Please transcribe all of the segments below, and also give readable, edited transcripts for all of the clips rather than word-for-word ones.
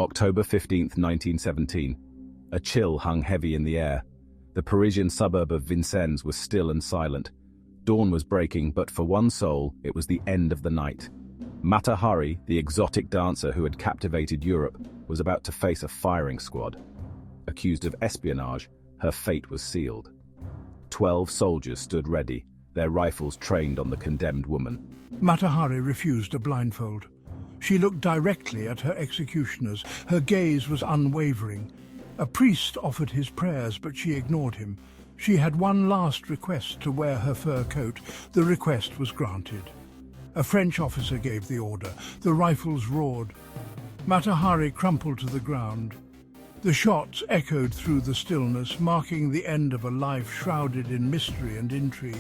October 15, 1917. A chill hung heavy in the air. The Parisian suburb of Vincennes was still and silent. Dawn was breaking, but for one soul, it was the end of the night. Mata Hari, the exotic dancer who had captivated Europe, was about to face a firing squad. Accused of espionage, her fate was sealed. 12 soldiers stood ready, their rifles trained on the condemned woman. Mata Hari refused a blindfold. She looked directly at her executioners. Her gaze was unwavering. A priest offered his prayers, but she ignored him. She had one last request to wear her fur coat. The request was granted. A French officer gave the order. The rifles roared. Mata Hari crumpled to the ground. The shots echoed through the stillness, marking the end of a life shrouded in mystery and intrigue.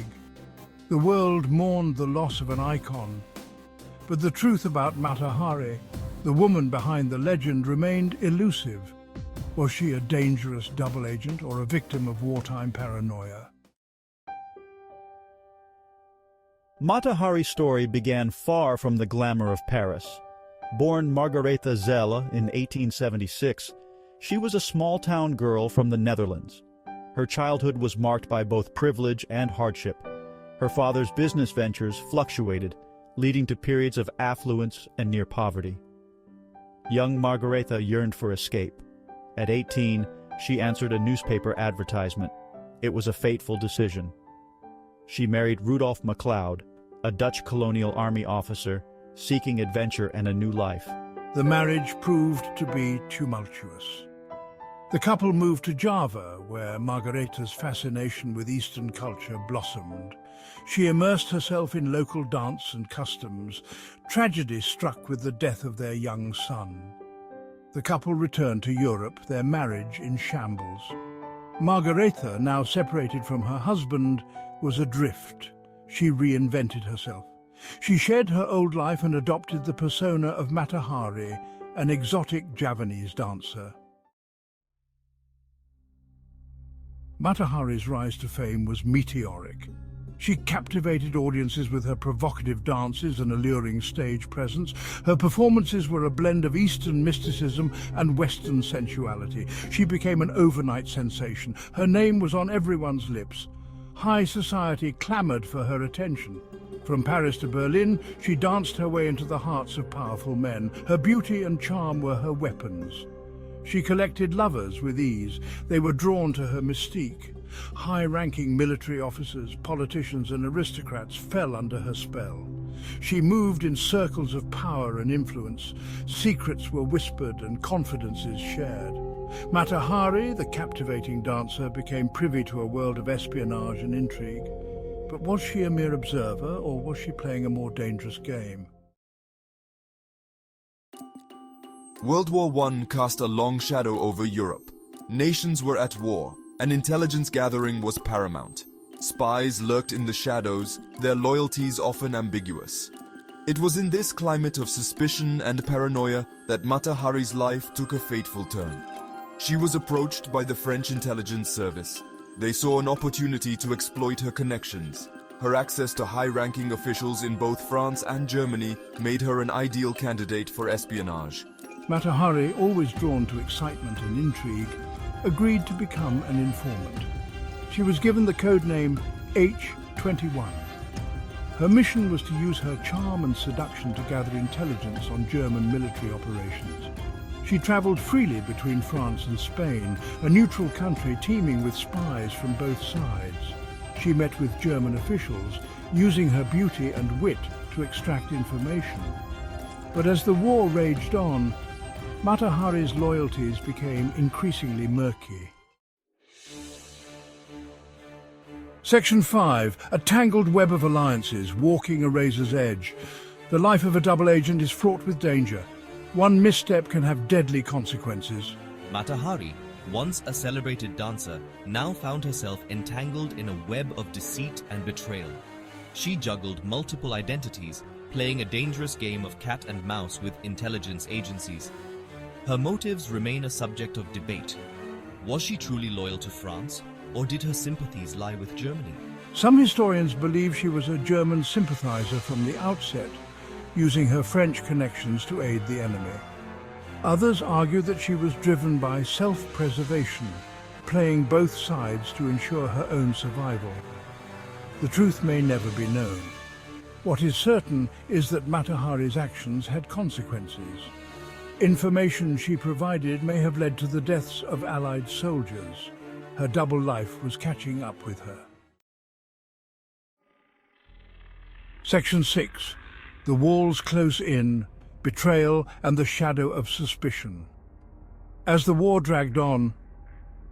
The world mourned the loss of an icon. But the truth about Mata Hari, the woman behind the legend, remained elusive. Was she a dangerous double agent or a victim of wartime paranoia? Mata Hari's story began far from the glamour of Paris. Born Margaretha Zelle in 1876, she was a small-town girl from the Netherlands. Her childhood was marked by both privilege and hardship. Her father's business ventures fluctuated, leading to periods of affluence and near poverty. Young Margaretha yearned for escape. At 18, she answered a newspaper advertisement. It was a fateful decision. She married Rudolf MacLeod, a Dutch colonial army officer, seeking adventure and a new life. The marriage proved to be tumultuous. The couple moved to Java, where Margaretha's fascination with Eastern culture blossomed. She immersed herself in local dance and customs. Tragedy struck with the death of their young son. The couple returned to Europe, their marriage in shambles. Margaretha, now separated from her husband, was adrift. She reinvented herself. She shed her old life and adopted the persona of Mata Hari, an exotic Javanese dancer. Mata Hari's rise to fame was meteoric. She captivated audiences with her provocative dances and alluring stage presence. Her performances were a blend of Eastern mysticism and Western sensuality. She became an overnight sensation. Her name was on everyone's lips. High society clamored for her attention. From Paris to Berlin, she danced her way into the hearts of powerful men. Her beauty and charm were her weapons. She collected lovers with ease. They were drawn to her mystique. High-ranking military officers, politicians and aristocrats fell under her spell. She moved in circles of power and influence. Secrets were whispered and confidences shared. Mata Hari, the captivating dancer, became privy to a world of espionage and intrigue. But was she a mere observer, or was she playing a more dangerous game? World War I cast a long shadow over Europe. Nations were at war, and intelligence gathering was paramount. Spies lurked in the shadows, their loyalties often ambiguous. It was in this climate of suspicion and paranoia that Mata Hari's life took a fateful turn. She was approached by the French intelligence service. They saw an opportunity to exploit her connections. Her access to high-ranking officials in both France and Germany made her an ideal candidate for espionage. Mata Hari, always drawn to excitement and intrigue, agreed to become an informant. She was given the code name H21. Her mission was to use her charm and seduction to gather intelligence on German military operations. She traveled freely between France and Spain, a neutral country teeming with spies from both sides. She met with German officials, using her beauty and wit to extract information. But as the war raged on, Mata Hari's loyalties became increasingly murky. Section 5. A tangled web of alliances, walking a razor's edge. The life of a double agent is fraught with danger. One misstep can have deadly consequences. Mata Hari, once a celebrated dancer, now found herself entangled in a web of deceit and betrayal. She juggled multiple identities, playing a dangerous game of cat and mouse with intelligence agencies. Her motives remain a subject of debate. Was she truly loyal to France, or did her sympathies lie with Germany? Some historians believe she was a German sympathizer from the outset, using her French connections to aid the enemy. Others argue that she was driven by self-preservation, playing both sides to ensure her own survival. The truth may never be known. What is certain is that Mata Hari's actions had consequences. Information she provided may have led to the deaths of Allied soldiers. Her double life was catching up with her. Section 6. The walls close in, betrayal and the shadow of suspicion. As the war dragged on,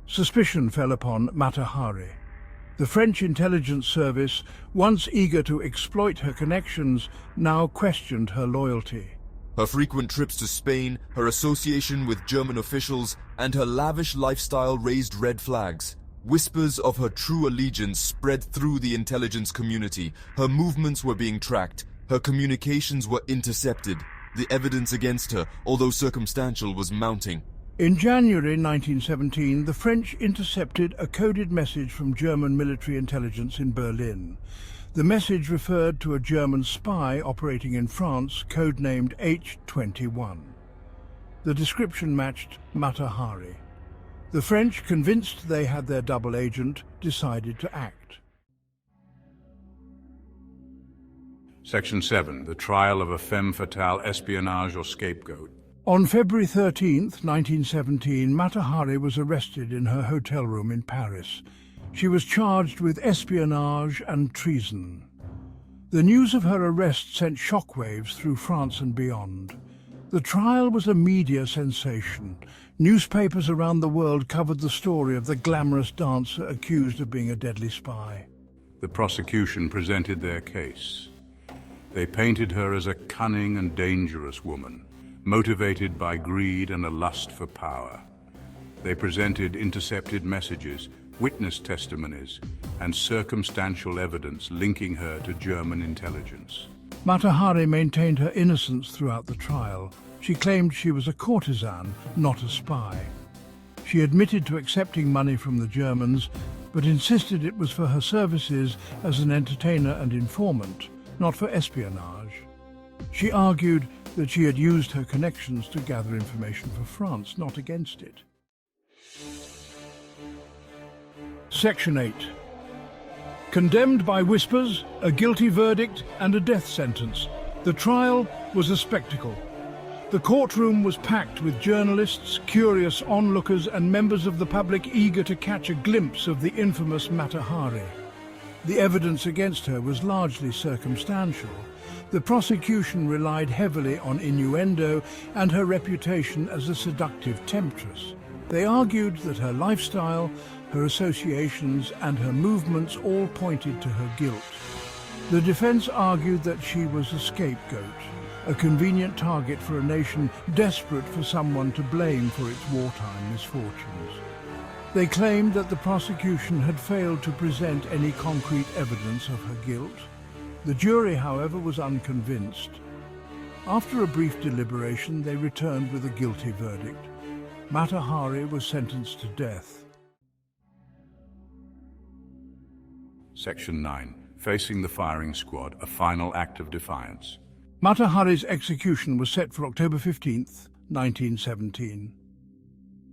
suspicion fell upon Mata Hari. The French intelligence service, once eager to exploit her connections, now questioned her loyalty. Her frequent trips to Spain, her association with German officials, and her lavish lifestyle raised red flags. Whispers of her true allegiance spread through the intelligence community. Her movements were being tracked. Her communications were intercepted. The evidence against her, although circumstantial, was mounting. In January 1917, the French intercepted a coded message from German military intelligence in Berlin. The message referred to a German spy operating in France, codenamed H21. The description matched Mata Hari. The French, convinced they had their double agent, decided to act. Section 7. The trial of a femme fatale, espionage or scapegoat. On February 13, 1917, Mata Hari was arrested in her hotel room in Paris. She was charged with espionage and treason. The news of her arrest sent shockwaves through France and beyond. The trial was a media sensation. Newspapers around the world covered the story of the glamorous dancer accused of being a deadly spy. The prosecution presented their case. They painted her as a cunning and dangerous woman, motivated by greed and a lust for power. They presented intercepted messages, witness testimonies, and circumstantial evidence linking her to German intelligence. Mata Hari maintained her innocence throughout the trial. She claimed she was a courtesan, not a spy. She admitted to accepting money from the Germans, but insisted it was for her services as an entertainer and informant, not for espionage. She argued that she had used her connections to gather information for France, not against it. Section 8. Condemned by whispers, a guilty verdict and a death sentence, the trial was a spectacle. The courtroom was packed with journalists, curious onlookers and members of the public eager to catch a glimpse of the infamous Mata Hari. The evidence against her was largely circumstantial. The prosecution relied heavily on innuendo and her reputation as a seductive temptress. They argued that her lifestyle, her associations and her movements all pointed to her guilt. The defense argued that she was a scapegoat, a convenient target for a nation desperate for someone to blame for its wartime misfortunes. They claimed that the prosecution had failed to present any concrete evidence of her guilt. The jury, however, was unconvinced. After a brief deliberation, they returned with a guilty verdict. Mata Hari was sentenced to death. Section 9. Facing the firing squad, a final act of defiance. Mata Hari's execution was set for October 15th, 1917.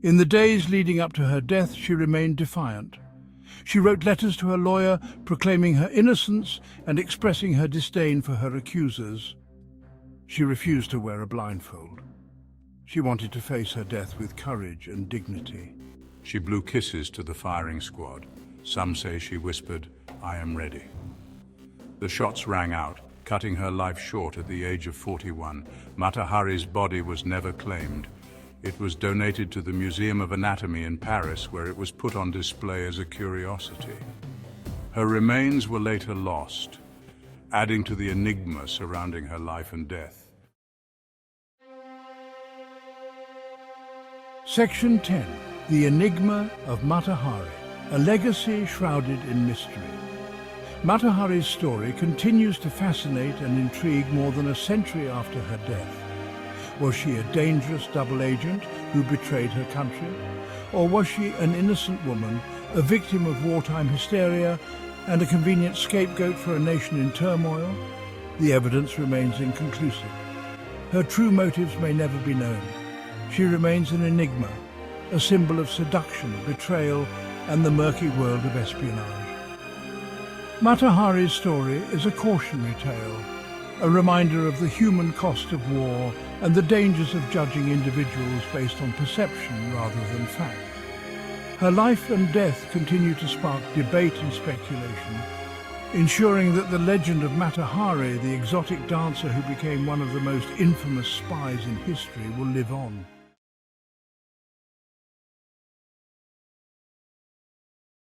In the days leading up to her death, she remained defiant. She wrote letters to her lawyer proclaiming her innocence and expressing her disdain for her accusers. She refused to wear a blindfold. She wanted to face her death with courage and dignity. She blew kisses to the firing squad. Some say she whispered, "I am ready." The shots rang out, cutting her life short at the age of 41. Mata Hari's body was never claimed. It was donated to the Museum of Anatomy in Paris, where it was put on display as a curiosity. Her remains were later lost, adding to the enigma surrounding her life and death. Section 10. The Enigma of Mata Hari, a legacy shrouded in mystery. Mata Hari's story continues to fascinate and intrigue more than a century after her death. Was she a dangerous double agent who betrayed her country? Or was she an innocent woman, a victim of wartime hysteria and a convenient scapegoat for a nation in turmoil? The evidence remains inconclusive. Her true motives may never be known. she remains an enigma, a symbol of seduction, betrayal, and the murky world of espionage. Mata Hari's story is a cautionary tale, a reminder of the human cost of war and the dangers of judging individuals based on perception rather than fact. Her life and death continue to spark debate and speculation, ensuring that the legend of Mata Hari, the exotic dancer who became one of the most infamous spies in history, will live on.